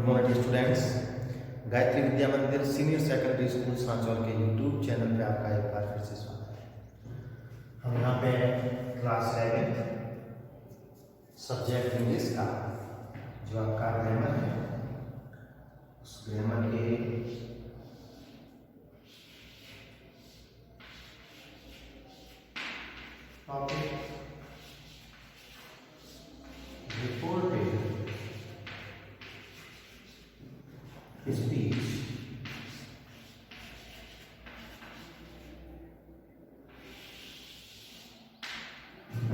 Morning students, Gayatri विद्या मंदिर senior secondary school Sanchore के YouTube channel पे आपका एक बार फिर से स्वागत है। हम यहाँ पे क्लास 11 सब्जेक्ट इंग्लिश का जो आपका ग्रामर है, उस ग्रामर के topic reported speech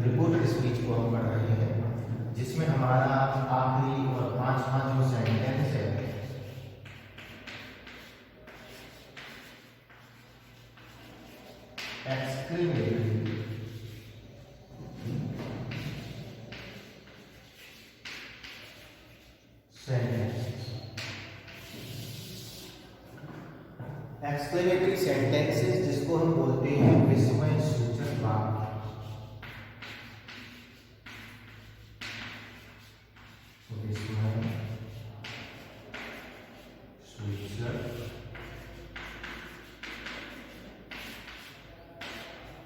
reported speech को हम पढ़ रहे हैं, जिसमें हमारा आखिरी और पांचवा जो सेंटेंस है एक्सक्लेमेटरी एक्सक्लेमेटरी सेंटेंसेस जिसको हम बोलते हैं विस्मय सूचक वाक्य। विस्मय सूचक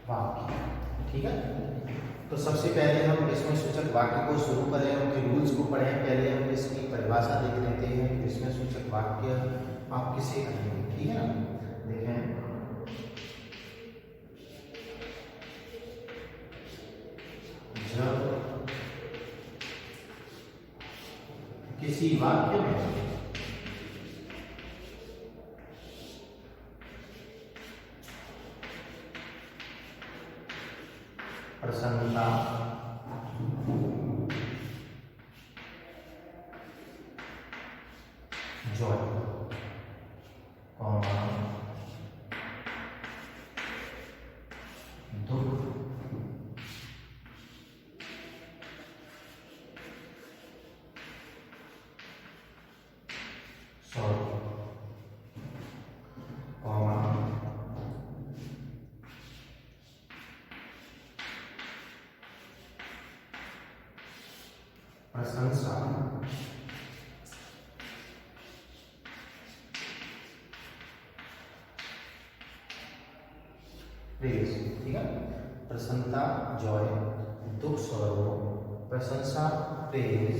वाक्य, ठीक है। तो सबसे पहले हम विस्मय सूचक वाक्य को शुरू करें, उनके रूल्स को पढ़ें। पहले हम इसकी परिभाषा देख लेते हैं। विस्मय सूचक वाक्य आप किसे कहेंगे, ठीक है ना। देखें, जब किसी वाक्य में प्रसन्नता, जॉय, दुख, सॉरी, प्रशंसा, प्रेज, ठीक है। प्रसन्नता, जॉय, दुख, सौरव, प्रशंसा, प्रेज,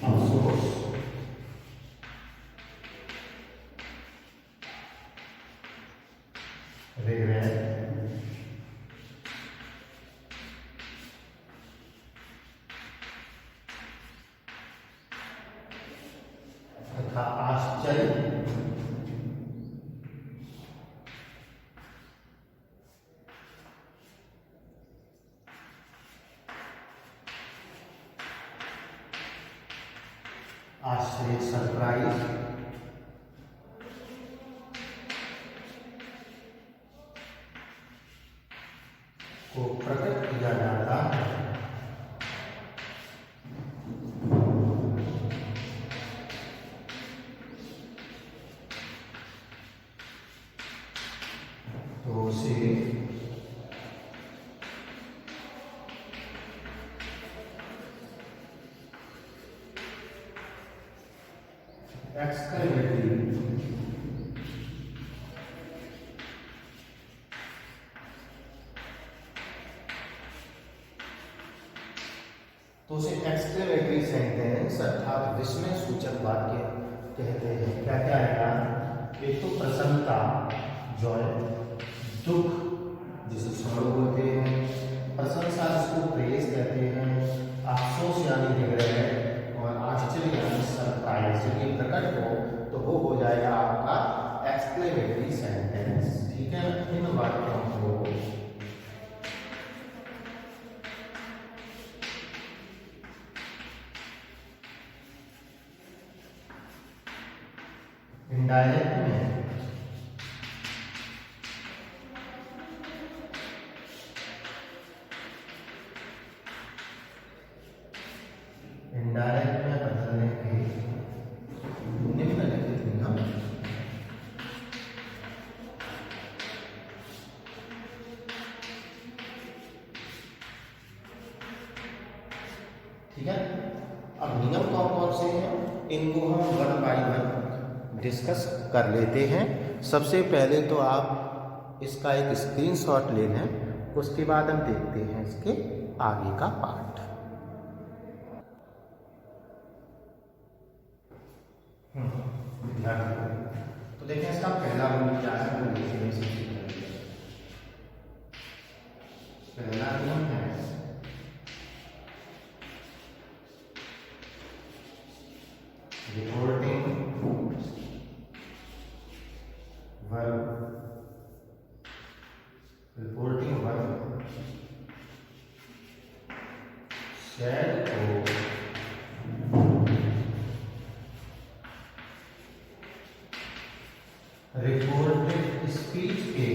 अफसोस, रिग्रेट, तथा आश्चर्य, आश्चर्य, सरप्राइज, को प्रकट किया जाता है। तो उसे एक्सक्लेमेटरी एक्सक्लेमेटरी सेंटेंस अर्थात विस्मय सूचक वाक्य कहते हैं। क्या क्या आएगा? एक तो प्रसन्नता, जॉय, दुख जिसे सौरव बोलते हैं, प्रशंसा जिसको प्रेज कहते हैं, अफसोस यानी रिग्रेट, और आश्चर्य यानी सरप्राइज। जब ये प्रकट हो तो वो हो जाएगा आपका एक्सक्लेमेटरी सेंटेंस, ठीक है। इन वाक्यों को इनडायरेक्ट में बदलने के निम्नलिखित नियम ठीक है। अब नियम कौन कौन से हैं इनको हम वन बाय वन डिस्कस कर लेते हैं। सबसे पहले तो आप इसका एक स्क्रीनशॉट ले लें, उसके बाद हम देखते हैं इसके आगे का पार्ट। तो देखें इसका पहला नियम क्या है वो लिखते हैं सबसे पहले। पहला नियम है reporting verb. Reporting verb said को रिपोर्टेड स्पीच के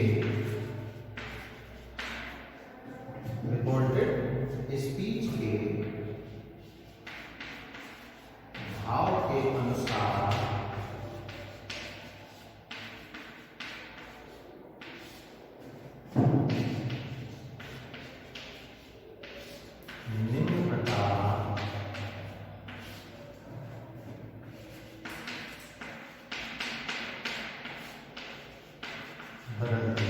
भाव के अनुसार निम्न प्रकार बदलते।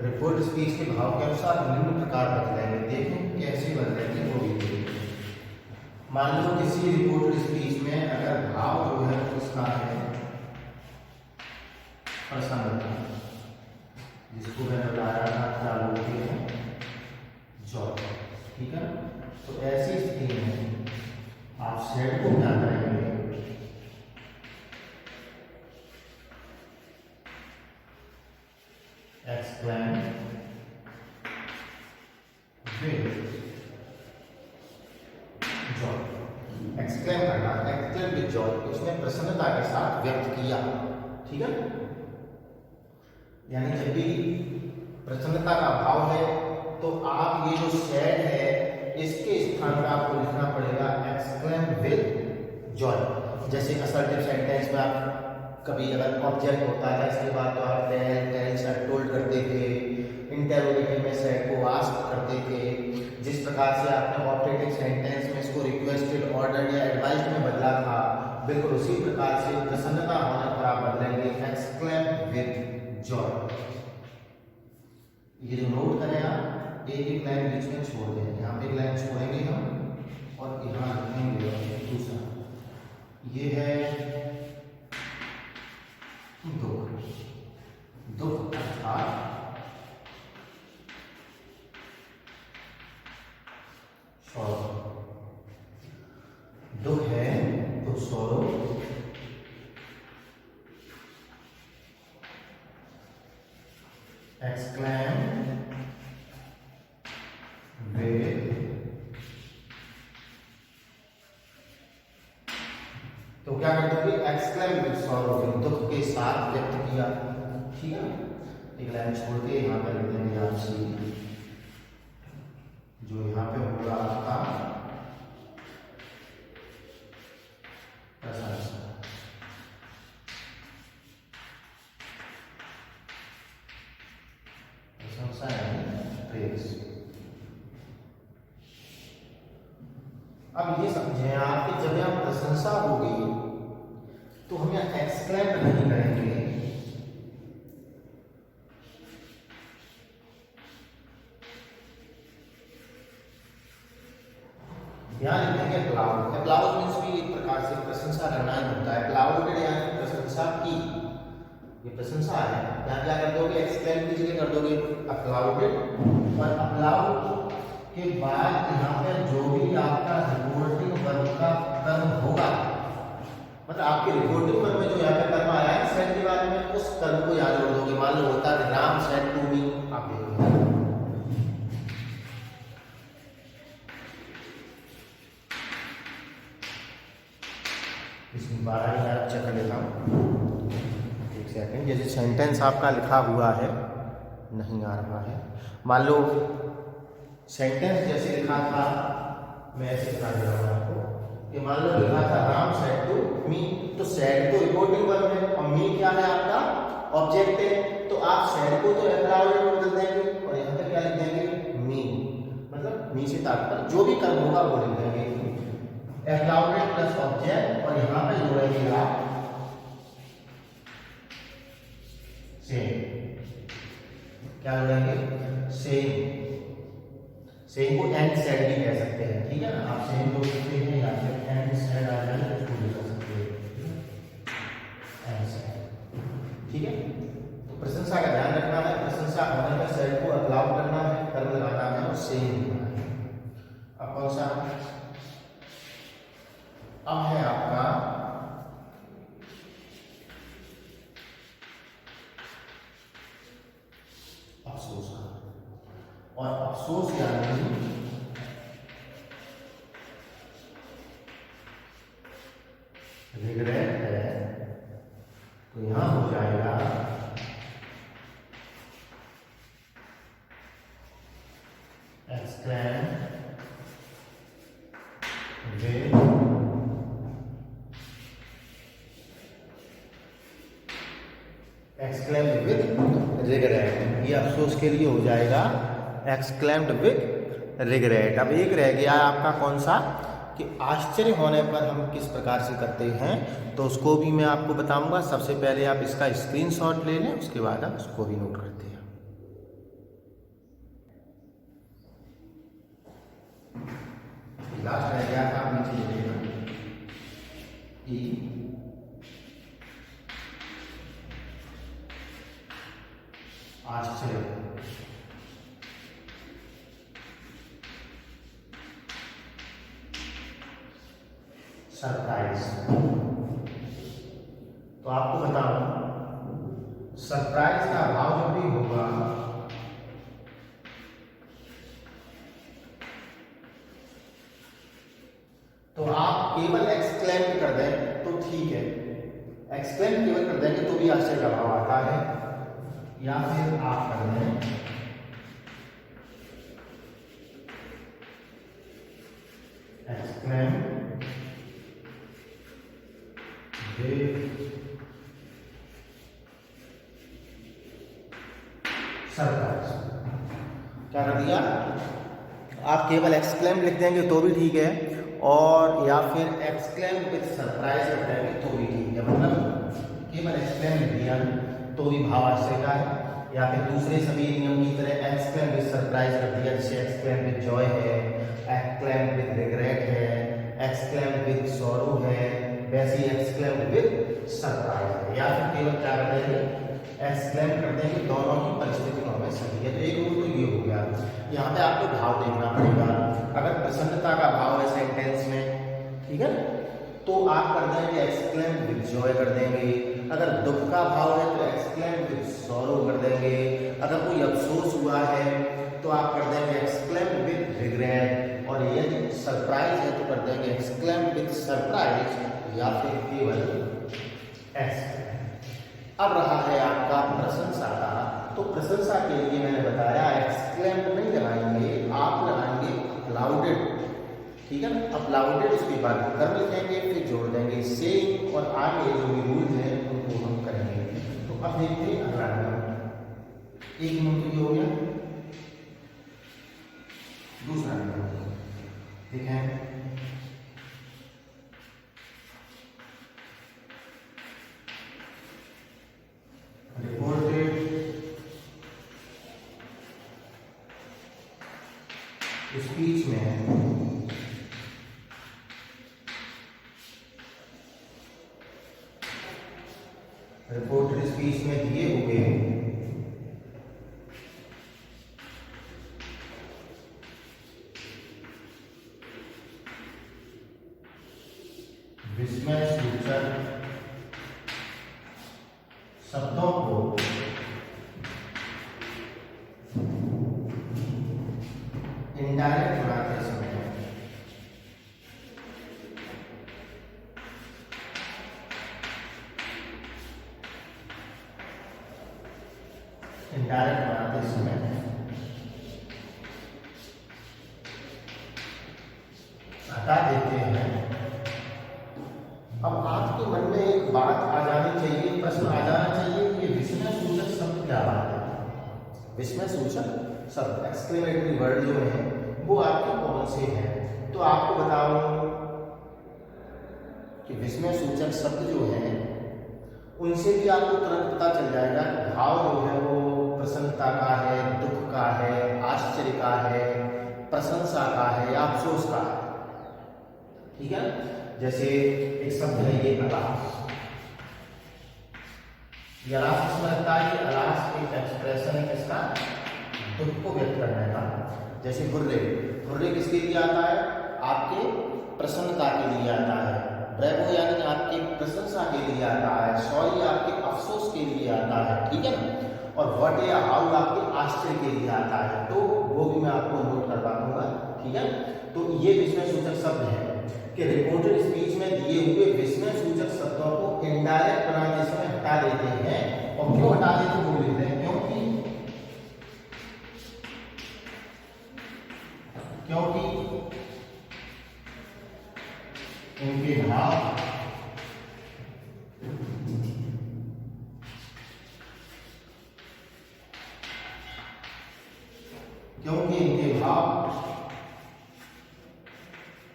रिपोर्ट स्पीच के भाव के अनुसार निम्न प्रकार बदलेंगे। देखें कैसे बदलेंगे वो भी देखें। मान लो किसी रिपोर्टेड स्पीच में अगर भाव जो है उसका है प्रसन्नता, जिसको मैंने बताया था क्या बोलते हैं जॉय, ठीक है। तो ऐसी स्थिति में आप सेड को क्या करेंगे, एक्सक्लेम विद जॉय। एक्सक्लेम करना, एक्सक्लेम विद जॉय, उसने प्रसन्नता के साथ व्यक्त किया, ठीक है। यानी जब भी प्रसन्नता का भाव है तो आप ये जो सैड है इसके स्थान पर आपको लिखना पड़ेगा एक्सक्लेम विद जॉय। जैसे असर्टिव सेंटेंस में आप कभी अगर ऑब्जेक्ट होता है इसके बाद तो आप टेल सर टोल्ड करते थे, इंटरोगेटिव में सेड को आस्क करते थे। जिस प्रकार से आपने ऑपरेटिव सेंटेंस में इसको रिक्वेस्टेड, ऑर्डर्ड या एडवाइस्ड में बदला था, बिल्कुल उसी प्रकार से प्रसन्नता होने पर आप बदलेंगे एक्सक्लेम विद जॉय। ये जो नोट करें आप, एक एक लाइन बीच में छोड़ दें, यहाँ पे एक लाइन छोड़ेंगे हम और यहाँ लिखेंगे दूसरा। ये है दुख। दुख अर्थात सौरव। दुख है तो सौरव। एक्सक्लेम विद तो क्या करते हैं, एक्सक्लेम विद सॉरो, दुख के साथ व्यक्त किया, ठीक है। एक लाइन छोड़ के यहाँ पर लिख देंगे आप सी, जो यहाँ पे होगा आपका प्रशंसा। प्रशंसा यानी प्रेज। अब ये समझें आप कि जब यहाँ प्रशंसा होगी तो हम यहाँ एक्सक्लेम नहीं करेंगे, यहाँ लिखेंगे अप्लाउड। अप्लाउड मीन्स भी एक प्रकार से प्रशंसा करना ही होता है। अप्लाउडेड यानी प्रशंसा की, ये प्रशंसा है। यहाँ क्या कर दोगे, एक्सक्लेम की जगह कर दोगे अप्लाउडेड। और अप्लाउड के बाद यहाँ पर जो भी आपका रिपोर्टिंग वर्ब का कर्म होगा, मतलब आपके रिपोर्टिंग वर्ब में जो यहाँ पे कर्म आया है सेड के बाद में, उस कर्म को याद जोड़ दोगे। मान लो होता है राम सेड टू मी, आप देखोगे इसमें 12 ही आप चेक कर लेता हूँ, एक सेकंड। जैसे सेंटेंस आपका लिखा हुआ है नहीं आ रहा है, मान लो सेंटेंस जैसे लिखा था, मैं ऐसे लिखा दे रहा हूँ आपको कि मान लो लिखा था राम सेड टू मी, तो सेड तो रिपोर्टिंग वर्ब है और मी क्या है आपका ऑब्जेक्ट है। तो आप सेड को तो अप्लाउडेड में बदल देंगे और यहाँ पे क्या लिख देंगे मी, मतलब निश्चित तात्पर्य जो भी कर्म होगा वो लिख देंगे। अक्लाउडेड प्लस ऑब्जेक्ट और यहाँ पे जोड़ेंगे आप सेम। क्या जोड़ेंगे? सेम। सेम को एंड सेड भी कह सकते हैं, ठीक है ना। आप सेम जोड़ सकते हैं या फिर एंड सेड आ जाए तो उसको भी कर सकते हैं, एंड सेड, ठीक है। तो प्रशंसा का ध्यान रखना है, प्रशंसा होने में सेड को अलाउ करना है, कर्म लगाना है और सेम लिखना है। अब कौन सा? अब है आपका अफसोस का, और अफसोस यानी रिग्रेट है, तो यहां हो जाएगा exclaim with exclaimed with regret. ये अफसोस के लिए हो जाएगा एक्सक्लेम्ड विद रिग्रेट। अब एक रह गया आपका कौन सा, कि आश्चर्य होने पर हम किस प्रकार से करते हैं, तो उसको भी मैं आपको बताऊंगा। सबसे पहले आप इसका स्क्रीनशॉट ले लें, उसके बाद आप उसको भी नोट करते हैं। लास्ट रह गया था, आप नीचे लिखिएगा आश्चर्य, सरप्राइज। तो आपको बताऊं, सरप्राइज का भाव जब भी होगा तो आप केवल एक्सक्लेम कर दें तो ठीक है, एक्सक्लेम केवल कर देंगे तो भी आश्चर्य का भाव आता है, या फिर आप कर दें एक्सक्लेम सरप्राइज। क्या कर दिया? आप केवल एक्सक्लेम लिख देंगे तो भी ठीक है, और या फिर एक्सक्लेम विद सरप्राइज लिख देंगे तो भी ठीक है। मतलब केवल एक्सक्लेम लिख दिया तो भी भाव आश्चर्य का है, या फिर दूसरे सभी नियम की तरह एक्सक्लेम विद सरप्राइज रख दिया, जैसे एक्सक्लेम विद जॉय है, एक्सक्लेम विद रिग्रेट है, एक्सक्लेम विद सॉरो है, वैसे ही एक्सक्लेम विद सरप्राइज है। या फिर केवल क्या कर देंगे? एक्सक्लेम कर देंगे, दोनों ही परिस्थितियों में सही है। तो एक रूल तो ये हो गया। यहाँ पे आपको भाव देखना पड़ेगा। अगर प्रसन्नता का भाव है सेंटेंस में, ठीक है, तो आप कर देंगे एक्सक्लेम विद जॉय कर देंगे। अगर दुख का भाव है तो एक्सक्लेम विद सॉरो कर देंगे। अगर कोई अफसोस हुआ है तो आप कर देंगे एक्सक्लेम विद रिग्रेट, और यदि सरप्राइज है तो कर देंगे एक्सक्लेम विद सरप्राइज, या फिर केवल एक्सक्लेम। अब रहा है आपका प्रशंसा का। तो प्रशंसा के लिए मैंने बताया एक्सक्लेम नहीं लगाएंगे, आप लगाएंगे अप्लाउडेड, ठीक है ना। अप्लाउडेड, उसके बाद कर्म लिखेंगे, फिर जोड़ देंगे सेम, और आगे जो भी रूल है उनको हम करेंगे। तो अब देखते हैं अगला नियम। एक नियम तो ये हो गया, दूसरा नियम ठीक है। रिपोर्टेड स्पीच में रिपोर्टेड स्पीच में दिए हुए विस्मय सूचक शब्दों को इनडायरेक्ट बनाते समय हटा देते हैं। अब आपके मन में एक बात आ जानी चाहिए, प्रश्न आ जाना चाहिए, ये विस्मय सूचक शब्द क्या बात है? विस्मय सूचक शब्द, एक्सक्लेमेटरी वर्ड जो है वो आपके कौन से हैं। तो आपको बताओ कि विस्मय सूचक शब्द जो हैं उनसे भी आपको तुरंत पता चल जाएगा कि भाव जो है वो प्रसन्नता का है, दुख का है, आश्चर्य का है, प्रशंसा का है या अफसोस का है। ठीक है, जैसे एक शब्द है ये अलास। ये अलास किसमें लगता है? ये अलास एक एक्सप्रेशन है किसका? दुख को व्यक्त करने का। जैसे हुर्रे, हुर्रे किसके लिए आता है? आपके प्रसन्नता के लिए आता है। ब्रेवो यानी आपकी प्रशंसा के लिए आता है। सॉरी आपके अफसोस के लिए आता है। ठीक है ना। और व्हाट या हाउ आपके आश्चर्य के लिए आता है। तो वो भी मैं आपको नोट करवा दूंगा। ठीक है, तो ये विस्मय सूचक शब्द है कि रिपोर्टेड स्पीच में दिए हुए विस्मय सूचक शब्दों को इनडायरेक्ट प्रोनाउंसिएशन में हटा देते हैं। और क्यों हटा देते हैं वो लिखते हैं, क्योंकि इनके भाव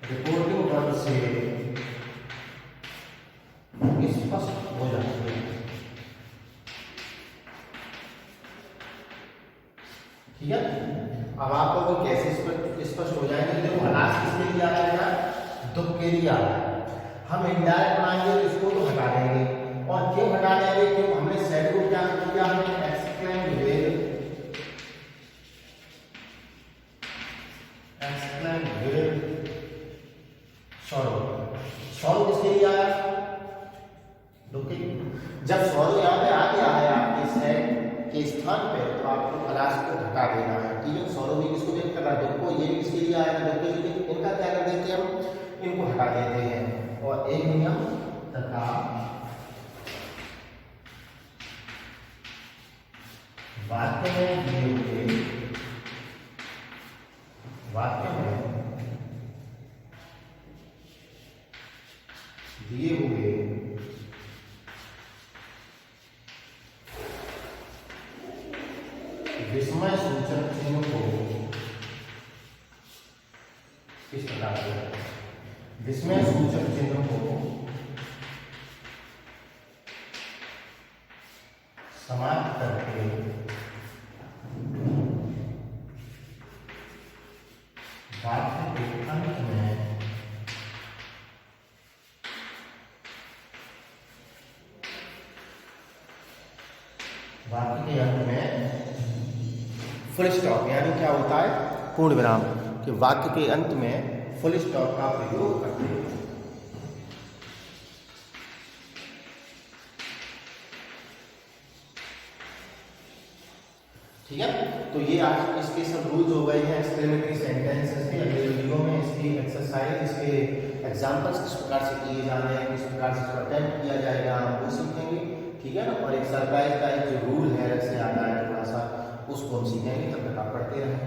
रिपोर्टिंग वर्ड से स्पष्ट हो जाते हैं। ठीक है, अब आपको कैसे स्पष्ट हो जाएंगे? देखो अलास किसके लिए आ जाएगा? दुख के लिए आ जाएगा। हम इनडायरेक्ट बनाएंगे तो इसको तो हटा देंगे। और क्यों हटा देंगे? क्यों? हमने सेट को क्या किया? हमने एक्सक्लेम विद सॉरो। सॉरो किसके लिए आया? दुख के। जब सॉरो यहाँ पे आ गया है आपके सेट के स्थान पे तो आपको अलास को हटा देना है। ठीक है, सॉरो भी किसको व्यक्त कर रहा है? दुख को। ये भी किसके लिए आएगा? दुख के लिए। इनका क्या कर देते हैं हम? इनको हटा देते हैं। और एक नियम तथा वाक्य में दिए हुए विस्मय सूचक चिन्ह को इस प्रकार से विस्मय सूचक चिन्ह को समाप्त करके वाक्य के अंत में फुल स्टॉप यानी क्या होता है? पूर्ण विराम। कि वाक्य के अंत में फुल स्टॉप का प्रयोग करते हैं। ठीक है, तो ये आज इसके सब रूल्स हो गए हैं एक्सक्लेमेटरी सेंटेंसेस के। अगले वीडियो में इसकी एक्सरसाइज, इसके एग्जांपल्स किस प्रकार से किए जा रहे हैं, किस प्रकार से इसको अटेम्प्ट किया जाएगा, हम वो सीखेंगे। ठीक है ना। और एक सरप्राइज का एक जो रूल है अलग से आता है थोड़ा सा, उसको हम सीखेंगे। तब तक आप पढ़ते रहें।